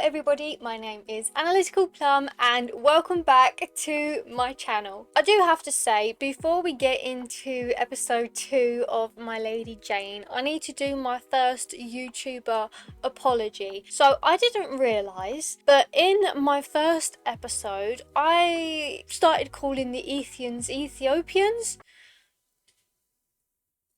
everybody, my name is Analyticalplum and welcome back to my channel. I do have to say, before we get into episode 2 of My Lady Jane, I need to do my first YouTuber apology. So I didn't realise, but in my first episode, I started calling the Ethiopians Ethiopians.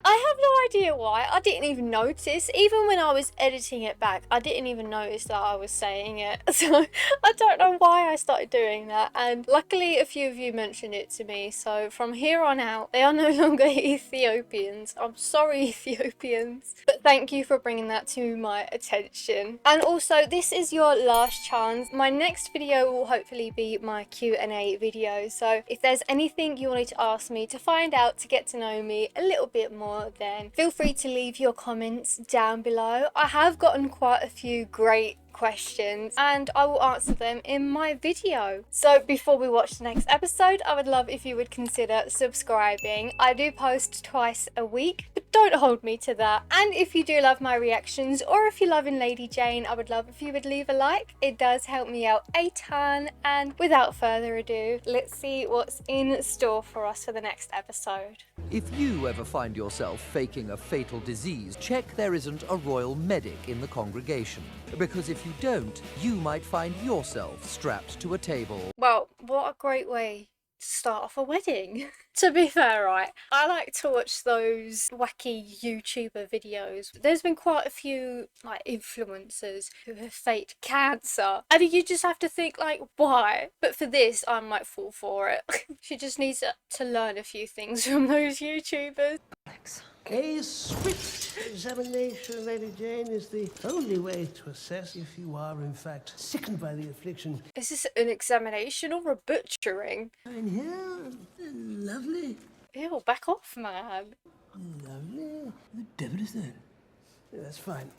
I have no idea why. I didn't even notice. Even when I was editing it back, I didn't even notice that I was saying it. So I don't know why I started doing that. And luckily a few of you mentioned it to me. So from here on out, they are no longer Ethiopians. I'm sorry, Ethiopians. But thank you for bringing that to my attention. And also, this is your last chance. My next video will hopefully be my Q&A video. So if there's anything you wanted to ask me to find out, to get to know me a little bit more, then feel free to leave your comments down below. I have gotten quite a few great questions and I will answer them in my video. So before we watch the next episode, I would love if you would consider subscribing. I do post twice a week, but don't hold me to that. And if you do love my reactions, or if you're loving Lady Jane, I would love if you would leave a like. It does help me out a ton. And without further ado, let's see what's in store for us for the next episode. If you ever find yourself faking a fatal disease, check there isn't a royal medic in the congregation. Because if you don't, you might find yourself strapped to a table. Well, what a great way to start off a wedding. To be fair, right, I like to watch those wacky YouTuber videos. There's been quite a few like influencers who have faked cancer, and you just have to think like, why? But for this, I might fall for it. She just needs to learn a few things from those YouTubers. A swift examination, Lady Jane, is the only way to assess if you are, in fact, sickened by the affliction. Is this an examination or a butchering? In here, lovely. Ew, back off, man. Lovely. The devil is there. Yeah, that's fine.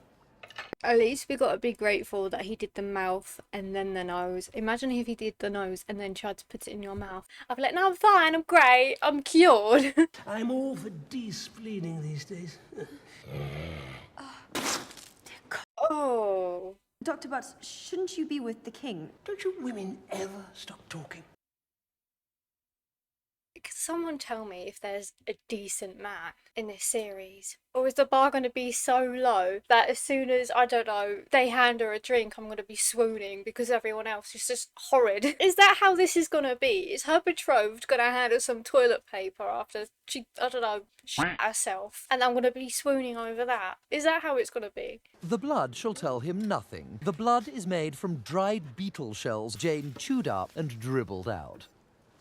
At least we gotta be grateful that he did the mouth and then the nose. Imagine if he did the nose and then tried to put it in your mouth. I'd be like, no, I'm fine, I'm great, I'm cured. I'm all for de-spleening these days. Oh. Dr. Butts, shouldn't you be with the king? Don't you women ever stop talking? Can someone tell me if there's a decent man in this series? Or is the bar going to be so low that as soon as, I don't know, they hand her a drink, I'm going to be swooning because everyone else is just horrid? Is that how this is going to be? Is her betrothed going to hand her some toilet paper after she, I don't know, shit herself? And I'm going to be swooning over that? Is that how it's going to be? The blood shall tell him nothing. The blood is made from dried beetle shells Jane chewed up and dribbled out.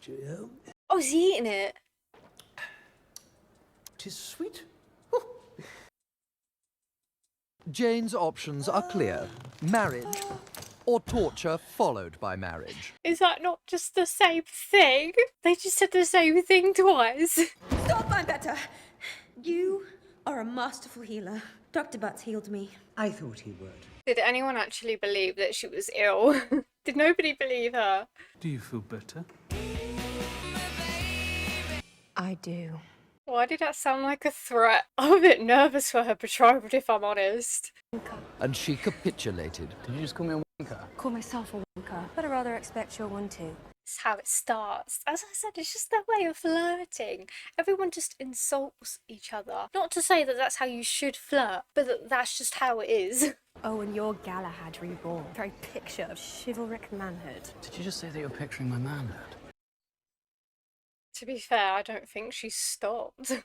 Cheerio. Oh, is he eating it? 'Tis sweet. Jane's options are clear. Marriage or torture followed by marriage. Is that not just the same thing? They just said the same thing twice. Stop, I'm better. You are a masterful healer. Dr. Butts healed me. I thought he would. Did anyone actually believe that she was ill? Did nobody believe her? Do you feel better? I do. Why did that sound like a threat? I'm a bit nervous for her betrothed, if I'm honest. And she capitulated. Did you just call me a wanker? Call myself a wanker, but I rather expect you're one too. That's how it starts. As I said, it's just their way of flirting. Everyone just insults each other. Not to say that that's how you should flirt, but that's just how it is. Oh, and you're Galahad reborn. Very picture of chivalric manhood. Did you just say that you're picturing my manhood? To be fair, I don't think she stopped.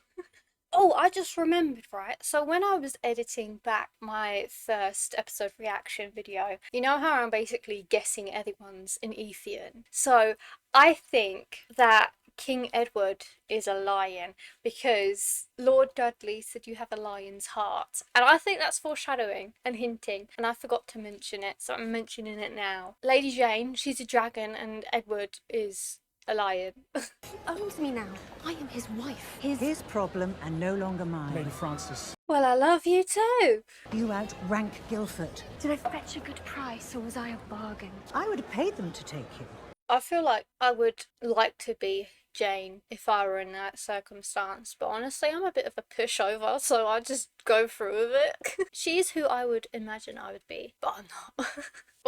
Oh, I just remembered, right? So when I was editing back my first episode reaction video, you know how I'm basically guessing everyone's an Ethian? So I think that King Edward is a lion because Lord Dudley said you have a lion's heart. And I think that's foreshadowing and hinting, and I forgot to mention it, so I'm mentioning it now. Lady Jane, she's a dragon, and Edward is a lion. Owns me now. I am his wife. His problem and no longer mine. Lady Francis. Well, I love you too. You outrank Guildford. Did I fetch a good price, or was I a bargain? I would have paid them to take you. I feel like I would like to be Jane if I were in that circumstance, but honestly I'm a bit of a pushover, so I just go through with it. She's who I would imagine I would be, but I'm not.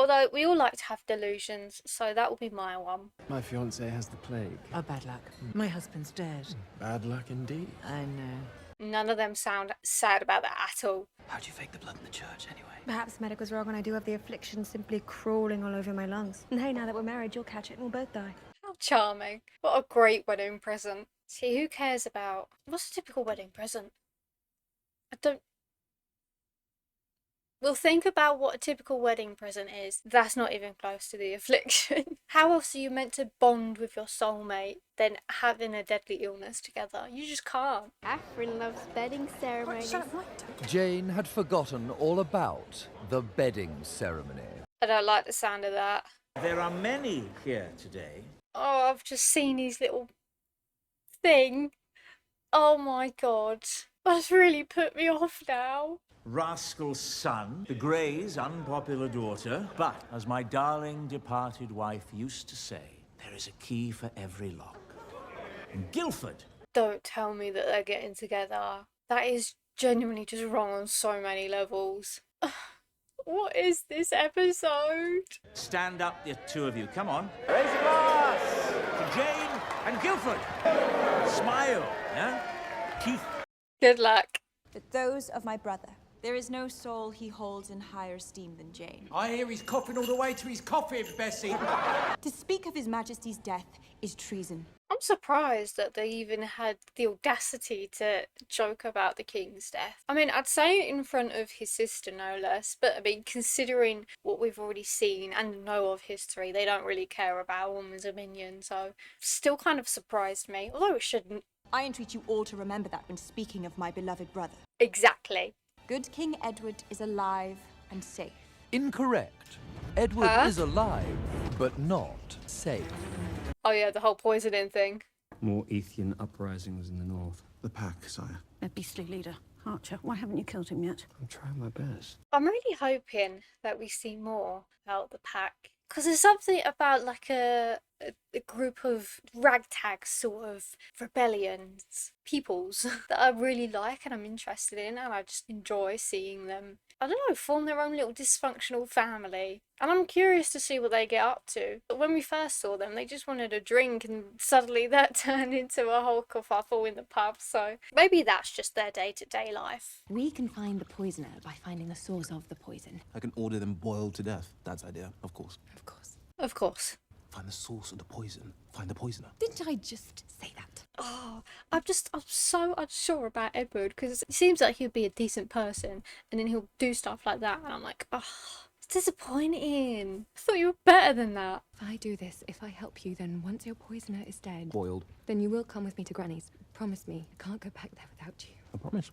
Although we all like to have delusions, so that will be my one. My fiancée has the plague. Oh, bad luck. My husband's dead. Bad luck indeed. I know. None of them sound sad about that at all. How'd you fake the blood in the church, anyway? Perhaps the medic was wrong and I do have the affliction simply crawling all over my lungs. And hey, now that we're married, you'll catch it and we'll both die. How charming. What a great wedding present. See, who cares about... What's a typical wedding present? I don't... We'll think about what a typical wedding present is. That's not even close to the affliction. How else are you meant to bond with your soulmate than having a deadly illness together? You just can't. Afrin loves bedding ceremonies. Jane had forgotten all about the bedding ceremony. I don't like the sound of that. There are many here today. Oh, I've just seen his little thing. Oh my god. That's really put me off now. Rascal's son, the Grey's unpopular daughter. But, as my darling departed wife used to say, there is a key for every lock. And Guildford. Don't tell me that they're getting together. That is genuinely just wrong on so many levels. What is this episode? Stand up, the two of you. Come on. Raise a glass to Jane and Guildford. Smile, yeah? Teeth. Good luck. But those of my brother. There is no soul he holds in higher esteem than Jane. I hear he's coughing all the way to his coffin, Bessie. To speak of His Majesty's death is treason. I'm surprised that they even had the audacity to joke about the king's death. I mean, I'd say it in front of his sister, no less, but I mean, considering what we've already seen and know of history, they don't really care about a woman's opinion, so still kind of surprised me, although it shouldn't. I entreat you all to remember that when speaking of my beloved brother. Exactly. Good King Edward is alive and safe. Incorrect. Edward is alive, but not safe. Oh yeah, the whole poisoning thing. More Ethian uprisings in the north. The pack, sire. A beastly leader. Archer, why haven't you killed him yet? I'm trying my best. I'm really hoping that we see more about the pack. Because there's something about like a group of ragtag sort of rebellions, peoples that I really like and I'm interested in, and I just enjoy seeing them, I don't know, form their own little dysfunctional family. And I'm curious to see what they get up to. But when we first saw them, they just wanted a drink and suddenly that turned into a whole kerfuffle in the pub. So maybe that's just their day-to-day life. We can find the poisoner by finding the source of the poison. I can order them boiled to death. That's the idea, of course. Of course. Of course. Find the source of the poison. Find the poisoner. Didn't I just say that? Oh, I'm so unsure about Edward because it seems like he'll be a decent person and then he'll do stuff like that and I'm like, oh, it's disappointing. I thought you were better than that. If I do this, if I help you, then once your poisoner is dead, Boiled. then you will come with me to Granny's. Promise me. I can't go back there without you. I promise.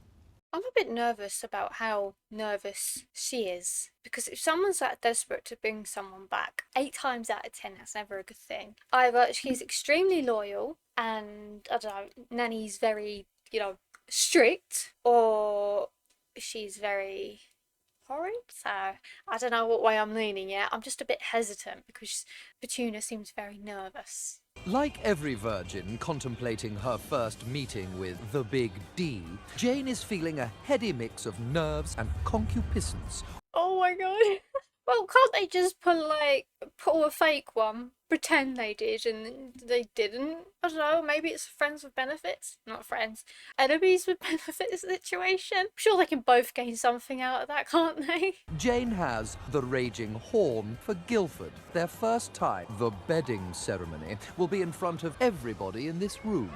I'm a bit nervous about how nervous she is because if someone's that desperate to bring someone back, 8 times out of 10 that's never a good thing. Either she's extremely loyal and, I don't know, Nanny's very, strict, or she's very horrid. So I don't know what way I'm leaning yet. I'm just a bit hesitant because Petunia seems very nervous. Like every virgin contemplating her first meeting with the Big D, Jane is feeling a heady mix of nerves and concupiscence. Oh my god. Well, can't they just pull a fake one, pretend they did and they didn't? I don't know, maybe it's friends with benefits? Not friends. Enemies with benefits situation? I'm sure they can both gain something out of that, can't they? Jane has the raging horn for Guildford. Their first time, the bedding ceremony, will be in front of everybody in this room.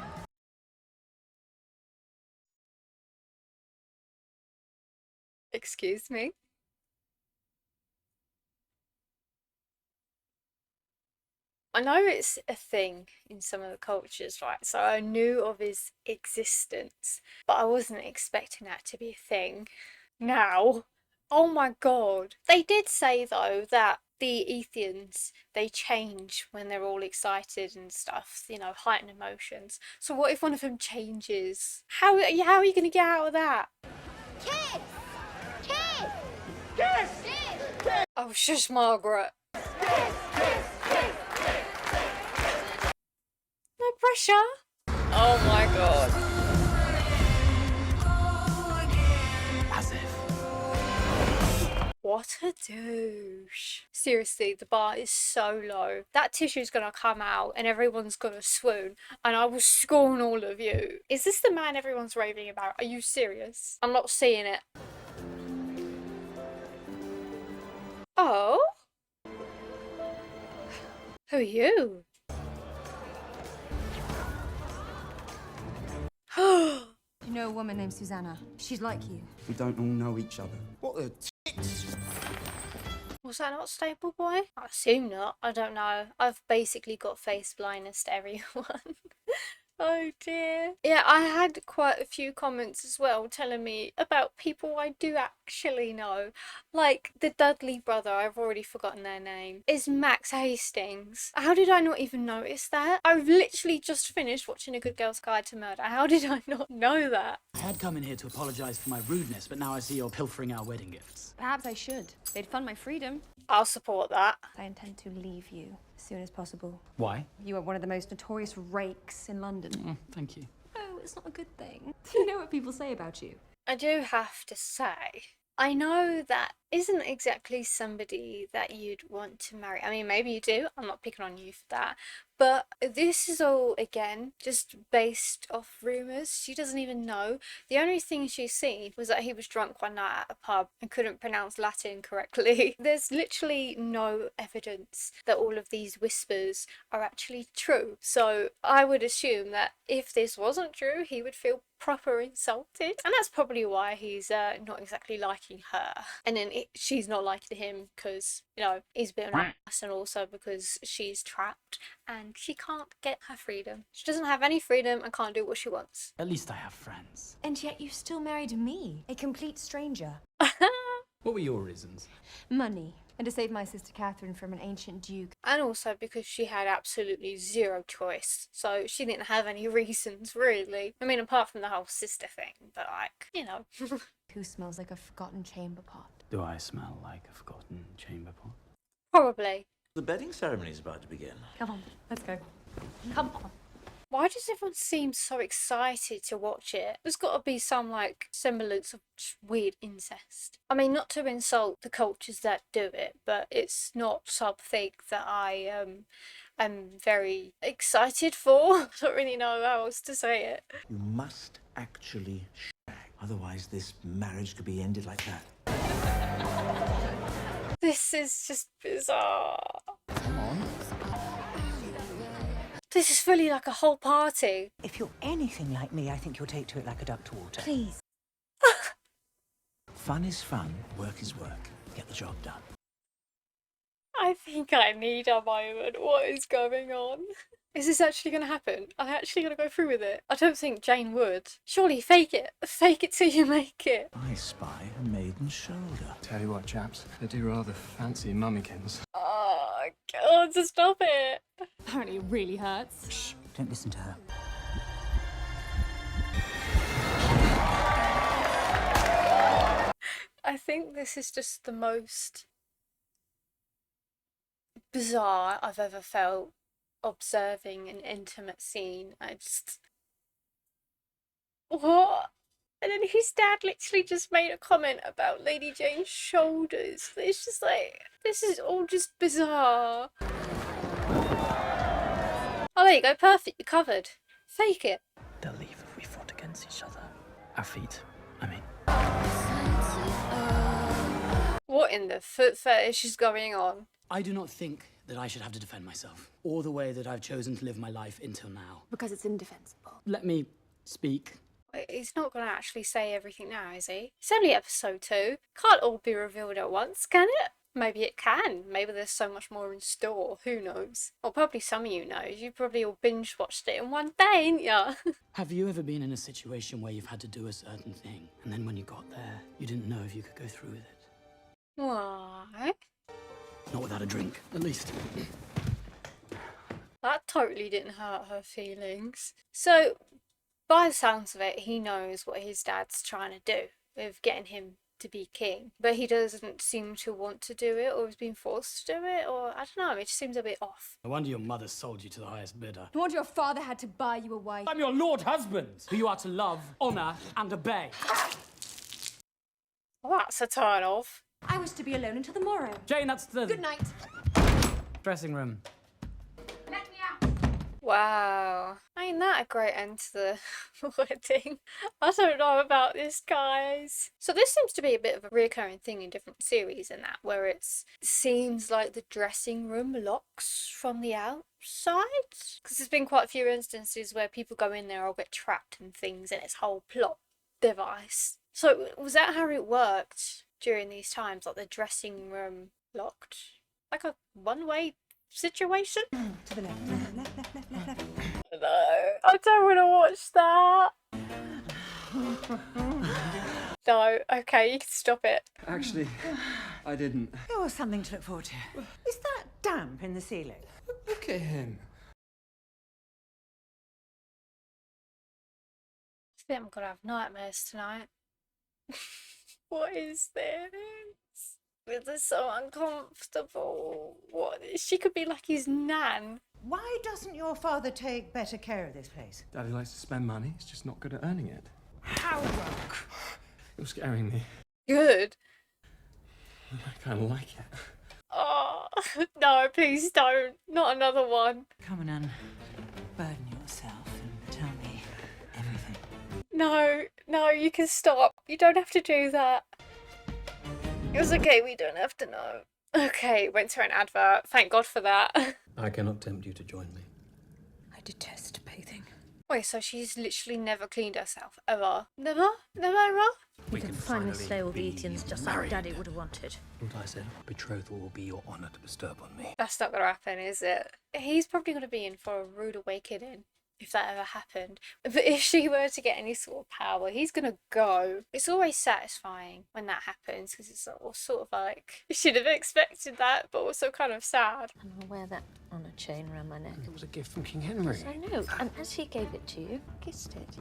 Excuse me? I know it's a thing in some of the cultures, right? So I knew of his existence, but I wasn't expecting that to be a thing. Now, oh my god. They did say, though, that the Ethians, they change when they're all excited and stuff, heightened emotions. So what if one of them changes? How are you going to get out of that? Kiss! Kiss! Yes! Kiss! Oh, shush, Margaret. No pressure. Oh my god. As if. What a douche. Seriously, the bar is so low. That tissue's gonna come out and everyone's gonna swoon and I will scorn all of you. Is this the man everyone's raving about? Are you serious? I'm not seeing it. Oh? Who are you? You know a woman named Susanna? She's like you. We don't all know each other. What the tits? Was that not Staple Boy? I assume not. I don't know. I've basically got face blindness to everyone. Oh dear. Yeah, I had quite a few comments as well telling me about people I do actually know. Like the Dudley brother, I've already forgotten their name, is Max Hastings. How did I not even notice that? I've literally just finished watching A Good Girl's Guide to Murder. How did I not know that? I had come in here to apologise for my rudeness, but now I see you're pilfering our wedding gifts. Perhaps I should. They'd fund my freedom. I'll support that. I intend to leave you as soon as possible. Why? You are one of the most notorious rakes in London. Thank you. Oh, it's not a good thing. Do you know what people say about you? I do have to say, I know that isn't exactly somebody that you'd want to marry. I mean, maybe you do. I'm not picking on you for that. But this is all, again, just based off rumours. She doesn't even know. The only thing she's seen was that he was drunk one night at a pub and couldn't pronounce Latin correctly. There's literally no evidence that all of these whispers are actually true. So I would assume that if this wasn't true, he would feel proper insulted. And that's probably why he's not exactly liking her. And then she's not liking him because, you know, he's a bit of an ass, and also because she's trapped and she can't get her freedom. She doesn't have any freedom and can't do what she wants. At least I have friends. And yet you still married me, a complete stranger. What were your reasons? Money. And to save my sister Catherine from an ancient duke. And also because she had absolutely zero choice. So she didn't have any reasons, really. I mean, apart from the whole sister thing. But, like, you know. Who smells like a forgotten chamber pot? Do I smell like a forgotten chamber pot? Probably. The bedding ceremony is about to begin. Come on, let's go. Come on. Why does everyone seem so excited to watch it? There's got to be some, like, semblance of just weird incest. I mean, not to insult the cultures that do it, but it's not something that I am very excited for. I don't really know how else to say it. You must actually shag. Otherwise, this marriage could be ended like that. This is just bizarre. Come on. This is fully like a whole party. If you're anything like me, I think you'll take to it like a duck to water. Please. Fun is fun, work is work. Get the job done. I think I need a moment. What is going on? Is this actually going to happen? Are they actually going to go through with it? I don't think Jane would. Surely fake it. Fake it till you make it. I spy a maiden's shoulder. Tell you what, chaps, they do rather fancy mummykins. Oh, God, just stop it. Apparently it really hurts. Shh, don't listen to her. I think this is just the most bizarre I've ever felt observing an intimate scene. I just... What? And then his dad literally just made a comment about Lady Jane's shoulders. It's just like, this is all just bizarre. Oh, there you go, perfect, you're covered. Fake it. They'll leave if we fought against each other. Our feet, I mean. What in the foot fetish is going on? I do not think that I should have to defend myself, or the way that I've chosen to live my life until now. Because it's indefensible. Let me speak. Wait, he's not going to actually say everything now, is he? It's only episode 2. Can't all be revealed at once, can it? Maybe it can. Maybe there's so much more in store. Who knows? Or probably some of you know. You probably all binge watched it in one day, ain't ya? Have you ever been in a situation where you've had to do a certain thing, and then when you got there, you didn't know if you could go through with it? Why? Not without a drink, at least. That totally didn't hurt her feelings. So, by the sounds of it, he knows what his dad's trying to do with getting him to be king. But he doesn't seem to want to do it, or is being forced to do it, or I don't know, it just seems a bit off. No wonder your mother sold you to the highest bidder. No wonder your father had to buy you a wife. I'm your lord husband, who you are to love, honour, and obey. Well, that's a turn off. I was to be alone until the morrow. Jane, that's the Good night. dressing room. Let me out. Wow. Ain't that a great end to the wedding? I don't know about this, guys. So this seems to be a bit of a recurring thing in different series and that, where it seems like the dressing room locks from the outside. Because there's been quite a few instances where people go in there or get trapped and things, and it's a whole plot device. So was that how it worked during these times? Like the dressing room locked? Like a one-way situation? To the left. Left. No, I don't want to watch that. No, okay, you can stop it. Actually, I didn't. Oh, something to look forward to. Is that damp in the ceiling? Look at him. I think I'm gonna have nightmares tonight. What is this? This is so uncomfortable. What? She could be like his nan. Why doesn't your father take better care of this place? Daddy likes to spend money. He's just not good at earning it. How broke? You're scaring me. Good. I kind of like it. Oh, no, please don't. Not another one. Come on, Anne. Burden yourself and tell me everything. No, you can stop. You don't have to do that. It's okay, we don't have to know. Okay, went to an advert. Thank God for that. I cannot tempt you to join me. I detest bathing. Wait, so she's literally never cleaned herself, ever? Never? Never ever? We can finally slay all the Ethians just like Daddy would have wanted. What I said, betrothal will be your honour to disturb on me. That's not gonna happen, is it? He's probably gonna be in for a rude awakening if that ever happened. But if she were to get any sort of power, he's gonna go. It's always satisfying when that happens because it's sort of like, you should have expected that, but also kind of sad. And I'll wear that on a chain around my neck. It was a gift from King Henry. I know, and as he gave it to you, kissed it.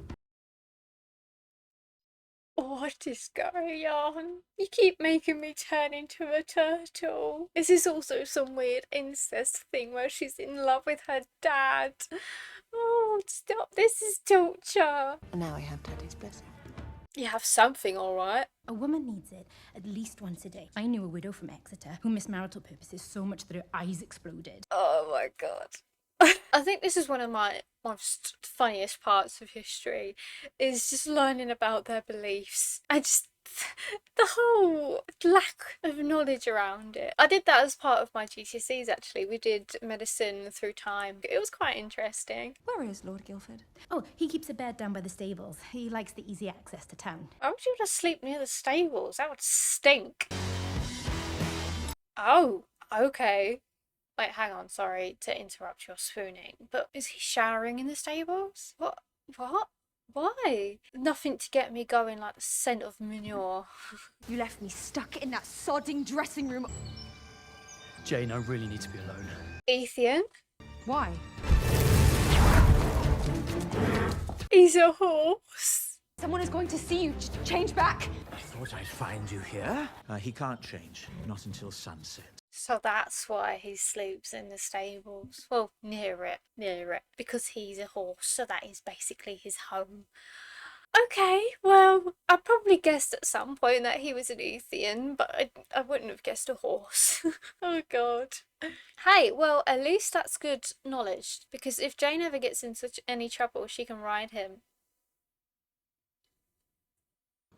What is going on? You keep making me turn into a turtle. Is this also some weird incest thing where she's in love with her dad? Oh, stop. This is torture. And now I have Daddy's blessing. You have something, all right. A woman needs it at least once a day. I knew a widow from Exeter who missed marital purposes so much that her eyes exploded. Oh my God. I think this is one of my most funniest parts of history, is just learning about their beliefs. The whole lack of knowledge around it. I did that as part of my GCSEs actually. We did medicine through time. It was quite interesting. Where is Lord Guildford? Oh, he keeps a bed down by the stables. He likes the easy access to town. Why would you just sleep near the stables? That would stink. Oh, okay. Wait, hang on, sorry to interrupt your spooning, but is he showering in the stables? What? Why? Nothing to get me going like the scent of manure. You left me stuck in that sodding dressing room. Jane, I really need to be alone. Ethan? Why? He's a horse. Someone is going to see you. Change back. I thought I'd find you here. He can't change, not until sunset. So that's why he sleeps in the stables. Well, near it. Because he's a horse, so that is basically his home. Okay, well, I probably guessed at some point that he was an Ethian, but I wouldn't have guessed a horse. Oh God. Hey, well, at least that's good knowledge, because if Jane ever gets into any trouble, she can ride him.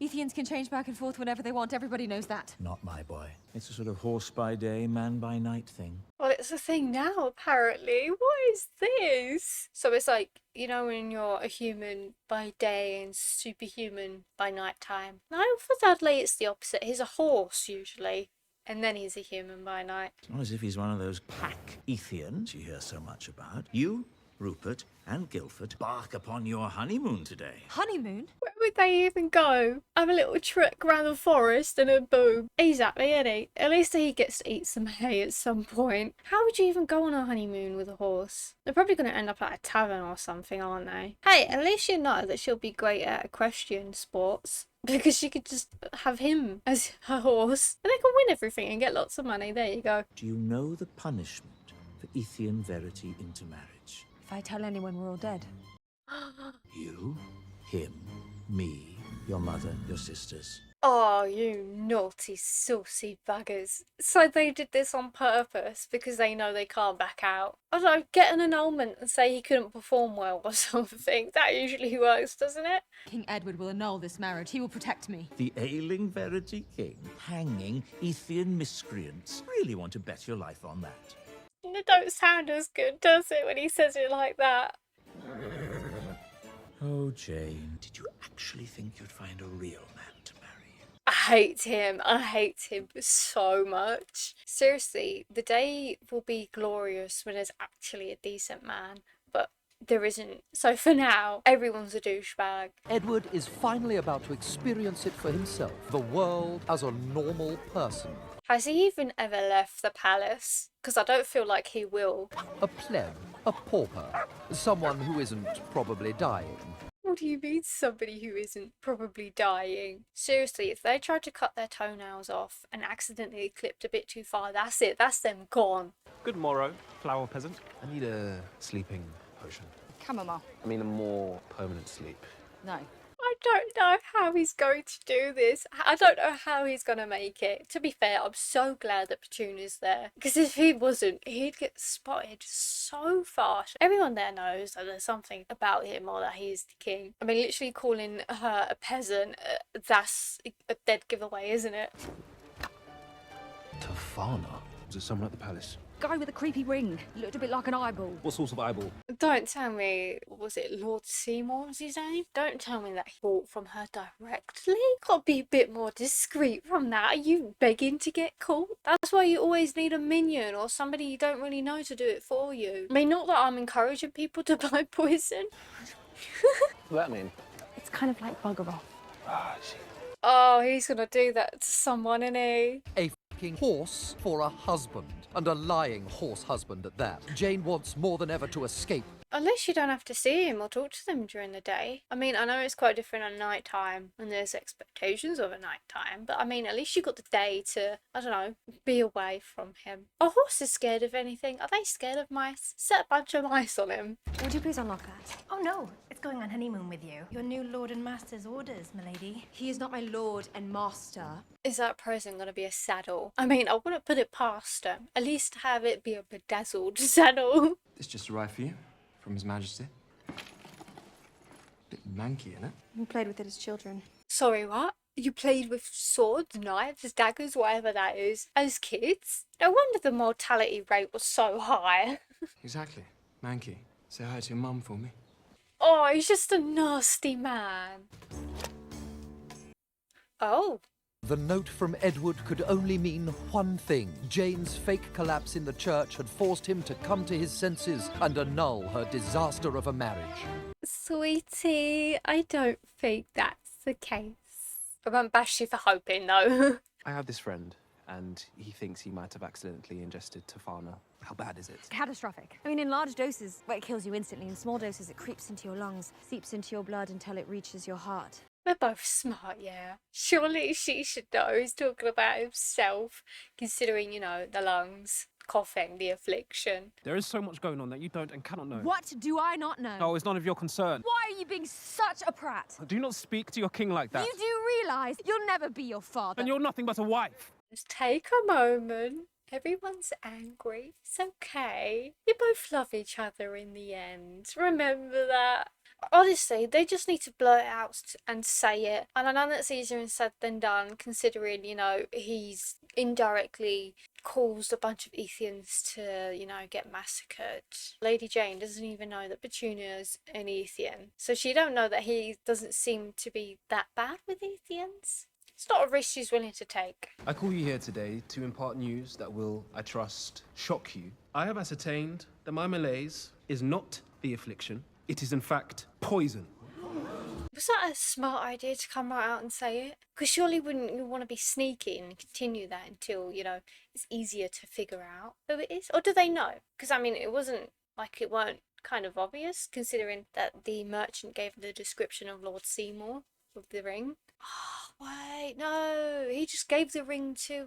Ethians can change back and forth whenever they want. Everybody knows that. Not my boy. It's a sort of horse by day, man by night thing. Well, it's a thing now, apparently. What is this? So it's like, you know, when you're a human by day and superhuman by night time. No, for Dudley, it's the opposite. He's a horse, usually. And then he's a human by night. It's not as if he's one of those pack Ethians you hear so much about. You, Rupert, and Guildford bark upon your honeymoon today. Honeymoon? Where would they even go? Have a little trek around the forest and a boom. Exactly, isn't he? At least he gets to eat some hay at some point. How would you even go on a honeymoon with a horse? They're probably going to end up at a tavern or something, aren't they? Hey, at least you know that she'll be great at equestrian sports. Because she could just have him as her horse. And they can win everything and get lots of money. There you go. Do you know the punishment for Ethian verity into marriage? If I tell anyone, we're all dead. You, him, me, your mother, your sisters. Oh, you naughty, saucy buggers. So they did this on purpose because they know they can't back out. I don't know, get an annulment and say he couldn't perform well or something. That usually works, doesn't it? King Edward will annul this marriage. He will protect me. The ailing Verity King, hanging Ethian miscreants. Really want to bet your life on that. It don't sound as good, does it, when he says it like that? Oh, Jane, did you actually think you'd find a real man to marry you? I hate him. I hate him so much. Seriously, the day will be glorious when there's actually a decent man, but there isn't. So for now, everyone's a douchebag. Edward is finally about to experience it for himself, the world as a normal person. Has he even ever left the palace? Because I don't feel like he will. A pleb, a pauper, someone who isn't probably dying. What do you mean, somebody who isn't probably dying? Seriously, if they tried to cut their toenails off and accidentally clipped a bit too far, that's it, that's them gone. Good morrow, flower peasant. I need a sleeping potion. Chamomile. I mean a more permanent sleep. No. I don't know how he's going to do this. I don't know how he's going to make it. To be fair, I'm so glad that Petunia's there. Because if he wasn't, he'd get spotted so fast. Everyone there knows that there's something about him or that he's the king. I mean, literally calling her a peasant, that's a dead giveaway, isn't it? Tafana? Was it someone at the palace? Guy with a creepy ring. Looked a bit like an eyeball. What sort of eyeball? Don't tell me, was it Lord Seymour was his name? Don't tell me that he bought from her directly. Gotta be a bit more discreet from that. Are you begging to get caught? That's why you always need a minion or somebody you don't really know to do it for you. I mean, not that I'm encouraging people to buy poison. What does that mean? It's kind of like bugger off. Ah, shit. Oh, he's gonna do that to someone, isn't he? A f***ing horse for a husband, and a lying horse husband at that. Jane wants more than ever to escape. Unless you don't have to see him or talk to them during the day. I mean, I know it's quite different at night time and there's expectations of a night time, but I mean, at least you got the day to, I don't know, be away from him. A horse is scared of anything. Are they scared of mice? Set a bunch of mice on him. Would you please unlock that? Oh no, it's going on honeymoon with you. Your new lord and master's orders, milady. He is not my lord and master. Is that present going to be a saddle? I mean, I wouldn't put it past him. At least have it be a bedazzled saddle. This just arrived for you from His Majesty. Bit manky, innit? We played with it as children. Sorry, what? You played with swords, knives, daggers, whatever that is, as kids? No wonder the mortality rate was so high. Exactly. Manky. Say hi to your mum for me. Oh, he's just a nasty man. Oh. The note from Edward could only mean one thing. Jane's fake collapse in the church had forced him to come to his senses and annul her disaster of a marriage. Sweetie, I don't think that's the case. I won't bash you for hoping, though. I have this friend, and he thinks he might have accidentally ingested Tafana. How bad is it? Catastrophic. I mean, in large doses, well, it kills you instantly. In small doses, it creeps into your lungs, seeps into your blood until it reaches your heart. They're both smart, yeah. Surely she should know he's talking about himself, considering, you know, the lungs, coughing, the affliction. There is so much going on that you don't and cannot know. What do I not know? Oh, it's none of your concern. Why are you being such a prat? Do not speak to your king like that. You do realise you'll never be your father. And you're nothing but a wife. Just take a moment. Everyone's angry. It's okay. You both love each other in the end. Remember that. Honestly, they just need to blurt it out and say it. And I know that's easier said than done, considering, you know, he's indirectly caused a bunch of Ethians to, you know, get massacred. Lady Jane doesn't even know that Petunia's an Ethian. So she don't know that he doesn't seem to be that bad with Ethians. It's not a risk she's willing to take. I call you here today to impart news that will, I trust, shock you. I have ascertained that my malaise is not the affliction. It is, in fact, poison. Was that a smart idea to come right out and say it? Because surely wouldn't you want to be sneaky and continue that until, you know, it's easier to figure out who it is? Or do they know? Because, I mean, it wasn't like it weren't kind of obvious, considering that the merchant gave the description of Lord Seymour with the ring. Wait, no, he just gave the ring to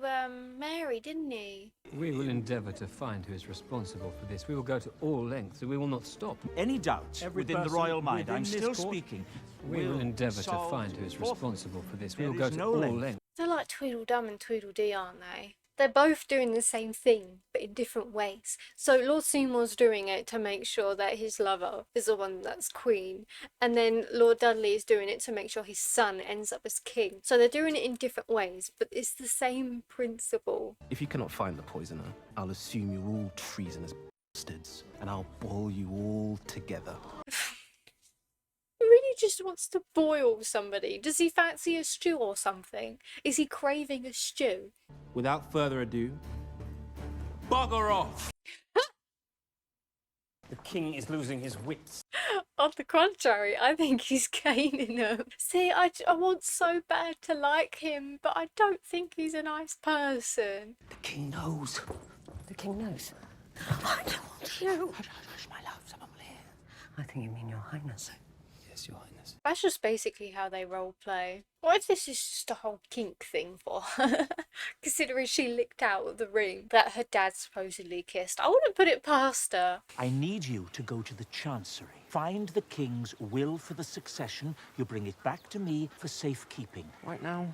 Mary, didn't he? We will endeavour to find who is responsible for this. We will go to all lengths, and we will not stop. Any doubts within the royal mind, I'm still speaking. We will endeavour to find who is responsible for this. We will go to all lengths. They're like Tweedledum and Tweedledee, aren't they? They're both doing the same thing, but in different ways. So Lord Seymour's doing it to make sure that his lover is the one that's queen. And then Lord Dudley is doing it to make sure his son ends up as king. So they're doing it in different ways, but it's the same principle. If you cannot find the poisoner, I'll assume you're all treasonous bastards, and I'll boil you all together. He really just wants to boil somebody. Does he fancy a stew or something? Is he craving a stew? Without further ado, bugger off! The king is losing his wits. On the contrary, I think he's gaining them. See, I want so bad to like him, but I don't think he's a nice person. The king knows. The king knows. I don't want you. Hush, hush, hush, my love. Someone will hear. I think you mean your highness. Yes, your highness. That's just basically how they roleplay. What if this is just a whole kink thing for her? Considering she licked out the ring that her dad supposedly kissed. I wouldn't put it past her. I need you to go to the Chancery. Find the king's will for the succession. You bring it back to me for safekeeping. Right now?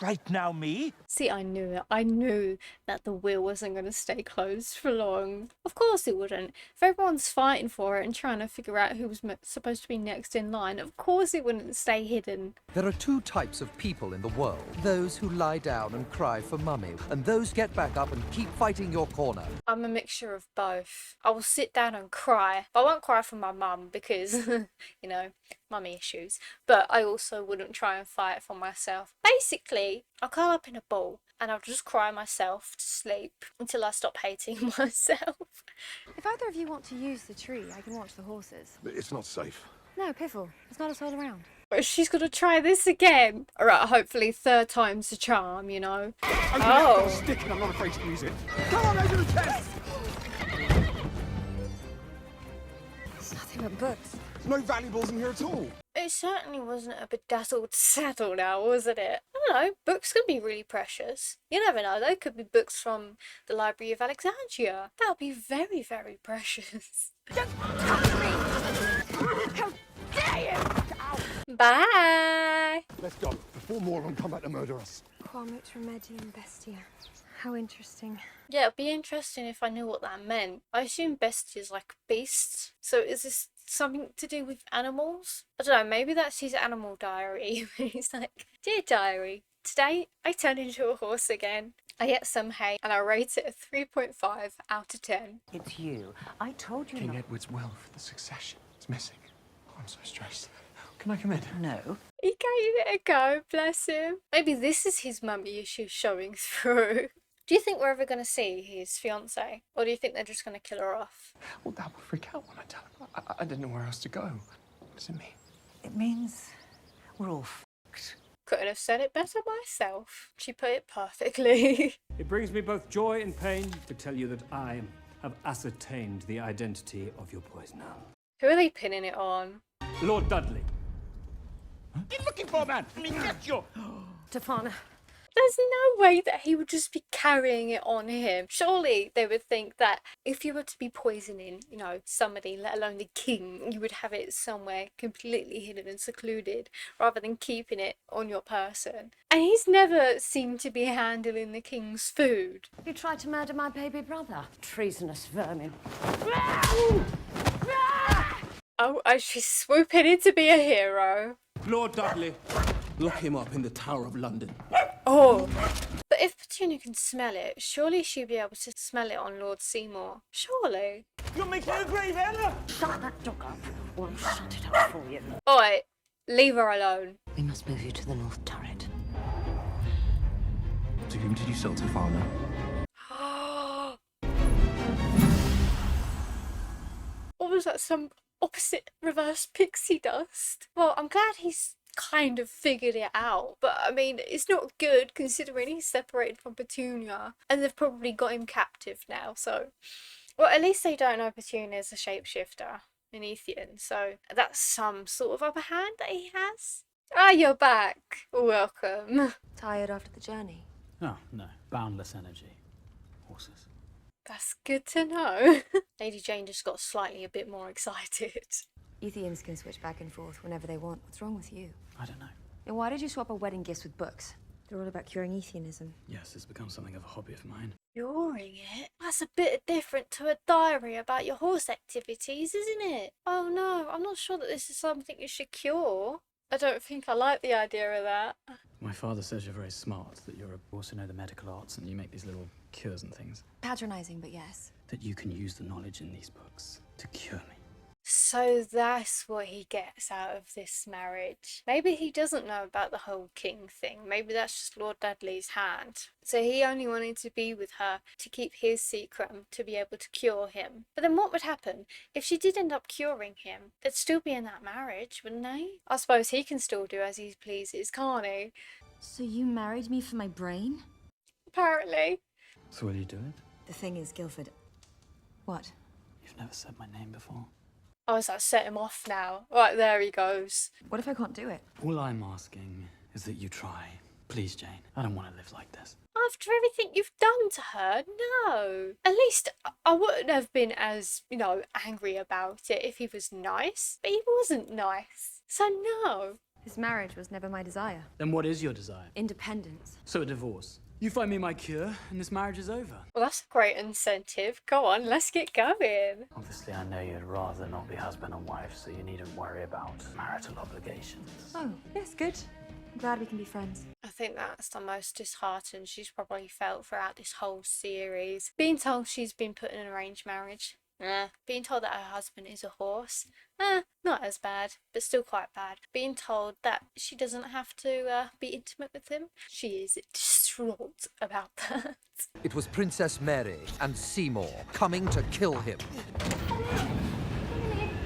Right now, me? See, I knew it. I knew that the will wasn't going to stay closed for long. Of course it wouldn't. If everyone's fighting for it and trying to figure out who was supposed to be next in line, of course it wouldn't stay hidden. There are two types of people in the world. Those who lie down and cry for mummy, and those who get back up and keep fighting your corner. I'm a mixture of both. I will sit down and cry. I won't cry for my mum because, you know, mummy issues. But I also wouldn't try and fight for myself. Basically, I'll curl up in a ball and I'll just cry myself to sleep until I stop hating myself. If either of you want to use the tree, I can watch the horses. It's not safe. No, piffle. There's not a soul around. She's gonna try this again. Alright, hopefully third time's the charm, you know. Oh! Stick and I'm not afraid to use it. Come on, over the test! It's nothing but books. No valuables in here at all. It certainly wasn't a bedazzled saddle now, wasn't it? I don't know, books can be really precious. You never know, they could be books from the Library of Alexandria. That would be very, very precious. Don't touch me! How dare you! Bye! Let's go, before more of them come back to murder us. Quamut remedium bestia. How interesting. Yeah, it'd be interesting if I knew what that meant. I assume bestia is like beasts. So is this something to do with animals? I don't know, maybe that's his animal diary. He's like, dear diary, today I turned into a horse again. I ate some hay and I rate it a 3.5 out of 10. It's you. I told you King not. Edward's will for the succession. It's missing. Oh, I'm so stressed. Can I come in? No. He gave it a go, bless him. Maybe this is his mummy issues showing through. Do you think we're ever going to see his fiancée? Or do you think they're just going to kill her off? Well, Dad will freak out when I tell him. I didn't know where else to go. What does it mean? It means we're all fucked. Couldn't have said it better myself. She put it perfectly. It brings me both joy and pain to tell you that I have ascertained the identity of your poisoner. Who are they pinning it on? Lord Dudley. You're looking for, man! I mean, get you! Tafana. There's no way that he would just be carrying it on him. Surely they would think that if you were to be poisoning, you know, somebody, let alone the king, you would have it somewhere completely hidden and secluded rather than keeping it on your person. And he's never seemed to be handling the king's food. You tried to murder my baby brother. Treasonous vermin. Oh, she's swooping in to be a hero. Lord Dudley, lock him up in the Tower of London. Oh. But if Petunia can smell it, surely she'd be able to smell it on Lord Seymour. Surely. You're making a grave error! Shut that dog up, or I'll shut it up for you. Alright, leave her alone. We must move you to the north turret. To whom did you sell Tafana? Or was that some opposite reverse pixie dust? Well, I'm glad he's kind of figured it out, but I mean, it's not good considering he's separated from Petunia and they've probably got him captive now, so... Well, at least they don't know Petunia's a shapeshifter, an Ethian, so that's some sort of upper hand that he has. Ah, you're back. Welcome. Tired after the journey? Oh, no. Boundless energy. Horses. That's good to know. Lady Jane just got slightly a bit more excited. Ethians can switch back and forth whenever they want. What's wrong with you? I don't know. And why did you swap our wedding gifts with books? They're all about curing Ethianism. Yes, it's become something of a hobby of mine. Curing it? That's a bit different to a diary about your horse activities, isn't it? Oh no, I'm not sure that this is something you should cure. I don't think I like the idea of that. My father says you're very smart, that you also know the medical arts and you make these little cures and things. Patronizing, but yes. That you can use the knowledge in these books to cure me. So that's what he gets out of this marriage. Maybe he doesn't know about the whole king thing. Maybe that's just Lord Dudley's hand. So he only wanted to be with her to keep his secret and to be able to cure him. But then what would happen if she did end up curing him? They'd still be in that marriage, wouldn't they? I suppose he can still do as he pleases, can't he? So you married me for my brain? Apparently. So will you do it? The thing is, Guildford... What? You've never said my name before. I was like, set him off now. Right, there he goes. What if I can't do it? All I'm asking is that you try. Please, Jane. I don't want to live like this. After everything you've done to her, no. At least I wouldn't have been as, angry about it if he was nice. But he wasn't nice. So no. This marriage was never my desire. Then what is your desire? Independence. So a divorce. You find me my cure, and this marriage is over. Well, that's a great incentive. Go on, let's get going. Obviously, I know you'd rather not be husband and wife, so you needn't worry about marital obligations. Oh, yes, good. I'm glad we can be friends. I think that's the most disheartened she's probably felt throughout this whole series. Being told she's been put in an arranged marriage. Being told that her husband is a horse. Not as bad, but still quite bad. Being told that she doesn't have to be intimate with him. She is distraught about that. It was Princess Mary and Seymour coming to kill him.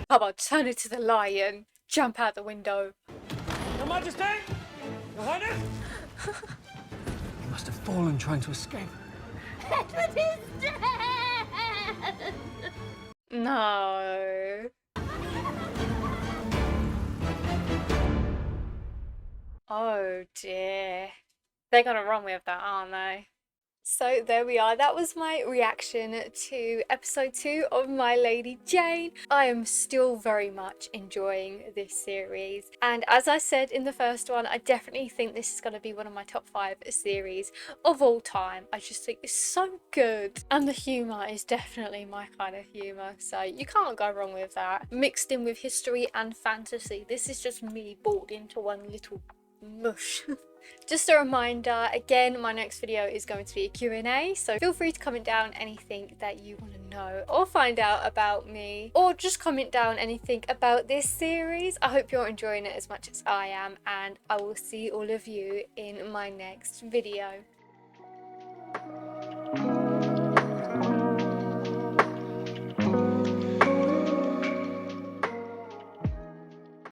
How about turn it to the lion? Jump out the window. Your Majesty! Your Highness! You must have fallen trying to escape. Edward is dead! No. Oh dear. They're gonna run with that, aren't they? So there we are. That was my reaction to episode 2 of My Lady Jane. I am still very much enjoying this series. And as I said in the first one, I definitely think this is going to be one of my top 5 series of all time. I just think it's so good. And the humour is definitely my kind of humour. So you can't go wrong with that. Mixed in with history and fantasy. This is just me balled into one little mush. Just a reminder, again, my next video is going to be a Q&A, so feel free to comment down anything that you want to know or find out about me, or just comment down anything about this series. I hope you're enjoying it as much as I am, and I will see all of you in my next video.